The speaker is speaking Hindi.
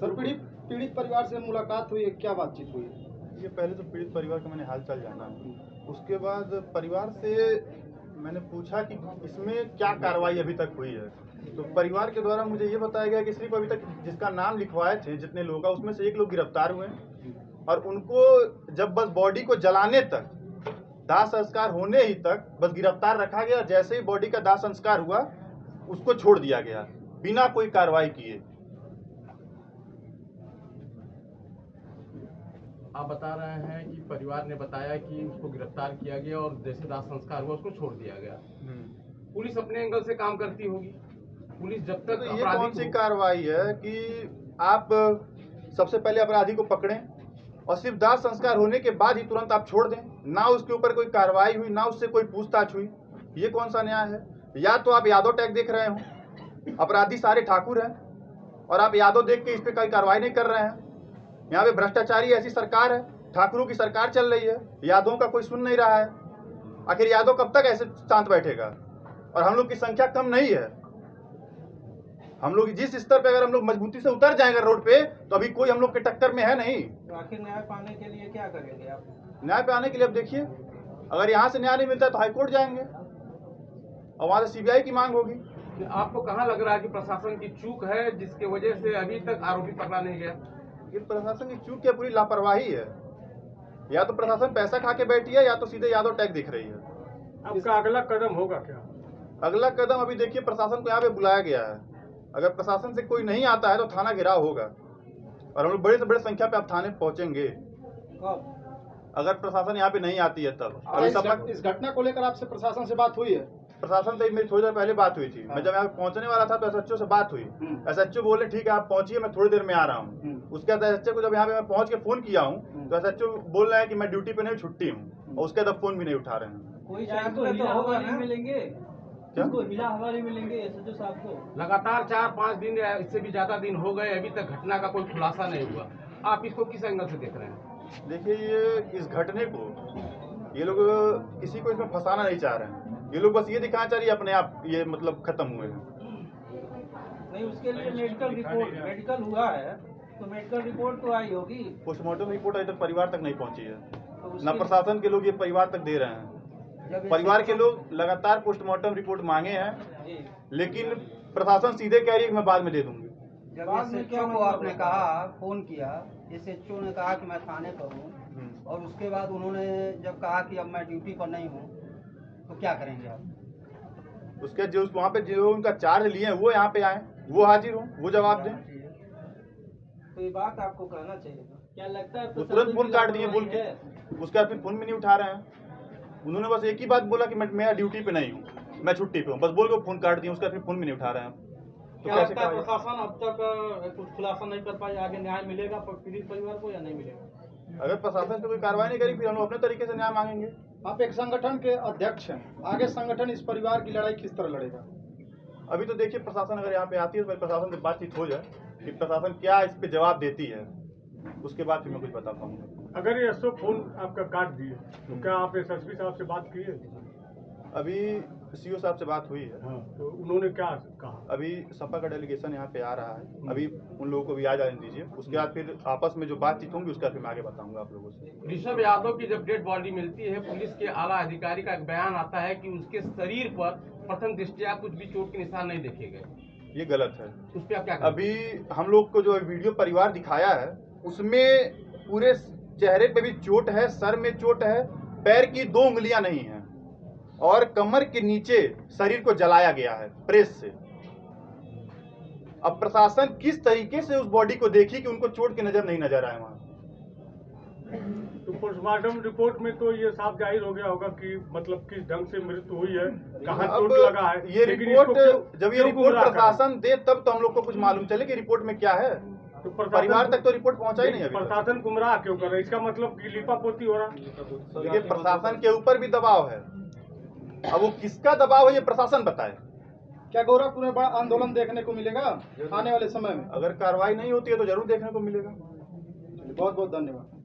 सर पीड़ित परिवार से मुलाकात हुई है, क्या बातचीत हुई है? ये पहले तो पीड़ित परिवार का मैंने हालचाल जाना, उसके बाद परिवार से मैंने पूछा कि इसमें क्या कार्रवाई अभी तक हुई है। तो परिवार के द्वारा मुझे ये बताया गया कि सिर्फ अभी तक जिसका नाम लिखवाए थे जितने लोग, उसमें से 1 लोग गिरफ्तार हुए और उनको जब बस बॉडी को जलाने तक, दाह संस्कार होने ही तक बस गिरफ्तार रखा गया। जैसे ही बॉडी का दाह संस्कार हुआ उसको छोड़ दिया गया बिना कोई कार्रवाई किए। आप बता रहे हैं कि परिवार ने बताया कि उसको गिरफ्तार किया गया और जैसे दाह संस्कार हुआ उसको छोड़ दिया गया। पुलिस अपने एंगल से काम करती होगी। पुलिस जब तक तो ये कौन सी कार्रवाई है कि आप सबसे पहले अपराधी को पकड़ें और सिर्फ दाह संस्कार होने के बाद ही तुरंत आप छोड़ दें, ना उसके ऊपर कोई कार्रवाई हुई, ना उससे कोई पूछताछ हुई। ये कौन सा न्याय है? या तो आप यादव टैग देख रहे हो, अपराधी सारे ठाकुर हैं और आप यादव देख के इस पर कोई कार्रवाई नहीं कर रहे हैं। यहाँ पे भ्रष्टाचारी ऐसी सरकार है, ठाकुरों की सरकार चल रही है, यादवों का कोई सुन नहीं रहा है। आखिर यादव कब तक ऐसे शांत बैठेगा? और हम लोग की संख्या कम नहीं है। हम लोग जिस स्तर पे अगर हम लोग मजबूती से उतर जाएंगे रोड पे, तो अभी कोई हम लोग के टक्कर में है नहीं। तो आखिर न्याय पाने के लिए क्या करेंगे आप? न्याय पे आने के लिए अब देखिए, अगर यहाँ से न्याय नहीं मिलता है तो हाईकोर्ट जाएंगे और वहां से सीबीआई की मांग होगी। आपको कहाँ लग रहा है कि प्रशासन की चूक है जिसके वजह से अभी तक आरोपी पकड़ा नहीं गया? ये प्रशासन की चूक या पूरी लापरवाही है। या तो प्रशासन पैसा खा के बैठी है या तो सीधे यादव टैग दिख रही है। आपका अगला कदम होगा क्या? अगला कदम अभी देखिए, प्रशासन को यहाँ पे बुलाया गया है। अगर प्रशासन से कोई नहीं आता है तो थाना घेराव होगा और हम लोग बड़े से बड़े संख्या पे आप थाने पहुंचेंगे। अगर प्रशासन यहाँ पे नहीं आती है तब। इस घटना को लेकर आपसे प्रशासन से बात हुई है? प्रशासन से मेरी थोड़ी देर पहले बात हुई थी। मैं जब यहाँ पहुंचने वाला था तो एसएचओ से बात हुई। एसएचओ बोले ठीक है आप पहुंचिए, मैं थोड़ी देर में आ रहा हूँ। उसके बाद एसएचओ को जब यहाँ पे मैं पहुंच के फोन किया हूँ तो एसएचओ बोल रहे हैं कि मैं ड्यूटी पे नहीं, छुट्टी हूँ, और उसके बाद फोन भी नहीं उठा रहे हैं। कोई मिलेंगे क्या? मिला हवाले मिलेंगे एसएचओ साहब को? लगातार 4-5 दिन इससे भी ज्यादा दिन हो गए, अभी तक घटना का कोई खुलासा नहीं हुआ। आप इसको किस एंगल से देख रहे हैं? देखिए, ये इस घटने को ये लोग किसी को इसमें फंसाना नहीं चाह रहे हैं। ये लोग बस ये दिखाना चाह रही है अपने आप ये मतलब खत्म हुए हैं। नहीं, उसके लिए मेडिकल हुआ है तो मेडिकल रिपोर्ट तो आई होगी। पोस्टमार्टम रिपोर्ट अभी तक परिवार तक नहीं पहुंची है, न प्रशासन के लोग ये परिवार तक दे रहे हैं। परिवार के लोग लगातार पोस्टमार्टम रिपोर्ट मांगे हैं, लेकिन प्रशासन सीधे कह रही है कि मैं बाद में दे दूंगी। जब एसएचओ को आपने कहा, फोन किया, एसएचओ ने कहा कि मैं थाने पर हूँ, और उसके बाद उन्होंने जब कहा कि अब मैं ड्यूटी पर नहीं हूँ, तो क्या करेंगे आप? उसके जो वहाँ पे जो उनका चार्ज लिए हैं वो यहाँ पे आए, वो हाजिर हों, वो जवाब दें। तो ये बात आपको कहना चाहिए। क्या लगता है वो तुरंत फोन काट दिए बोल के, उसके बाद फिर फोन भी नहीं उठा रहे हैं। उन्होंने बस एक ही बात बोला कि मैं ड्यूटी पे नहीं हूँ, मैं छुट्टी पे हूँ, बस बोल के फोन काट दिए। उसका फिर फोन भी नहीं उठा रहे हैं। तो क्या लगता है प्रशासन अब तक कुछ खुलासा नहीं कर पाया? आगे न्याय मिलेगा पीड़ित परिवार को या नहीं मिलेगा? अगर प्रशासन से कोई कार्रवाई नहीं करी फिर हम लोग अपने तरीके से न्याय मांगेंगे। आप एक संगठन के अध्यक्ष हैं, आगे संगठन इस परिवार की लड़ाई किस तरह लड़ेगा? अभी तो देखिए, प्रशासन अगर यहाँ पे आती है तो प्रशासन से बातचीत हो जाए कि प्रशासन क्या इस पे जवाब देती है, उसके बाद फिर मैं कुछ बता पाऊंगा। अगर ये सब फोन आपका काट दिए तो क्या आप एसएसपी साहब से बात किए? अभी सीओ साहब से बात हुई है। हाँ, तो उन्होंने क्या कहा? अभी सपा का डेलीगेशन यहाँ पे आ रहा है, अभी उन लोगों को भी आ जाने दीजिए। उसके बाद फिर आपस में जो बातचीत होंगी उसका फिर मैं आगे बताऊंगा आप लोगों से। ऋषभ यादव की जब डेड बॉडी मिलती है, पुलिस के आला अधिकारी का एक बयान आता है कि उसके शरीर पर प्रथम दृष्टया कुछ भी चोट के निशान नहीं देखे गए। ये गलत है। उस पर आप क्या? अभी हम लोग को जो वीडियो परिवार दिखाया है उसमें पूरे चेहरे पे भी चोट है, सर में चोट है, पैर की 2 उंगलियां नहीं है और कमर के नीचे शरीर को जलाया गया है प्रेस से। अब प्रशासन किस तरीके से उस बॉडी को देखी कि उनको चोट की नजर नहीं नजर आए वहां? तो पोस्टमार्टम रिपोर्ट में तो ये साफ जाहिर हो गया होगा कि मतलब किस ढंग से मृत्यु हुई है, कहाँ चोट लगा है। ये रिपोर्ट जब ये रिपोर्ट प्रशासन दे तब तो हम लोग को कुछ मालूम चले कि रिपोर्ट में क्या है। तो परिवार तक तो रिपोर्ट पहुंचा ही नहीं अभी। प्रशासन गुमराह क्यों कर रहा है? इसका मतलब कि लिपापोती हो रहा है। देखिए, प्रशासन के ऊपर भी दबाव है, अब वो किसका दबाव है ये प्रशासन बताए। क्या गोरखपुर में बड़ा आंदोलन देखने को मिलेगा आने वाले समय में? अगर कार्रवाई नहीं होती है तो जरूर देखने को मिलेगा। बहुत बहुत धन्यवाद।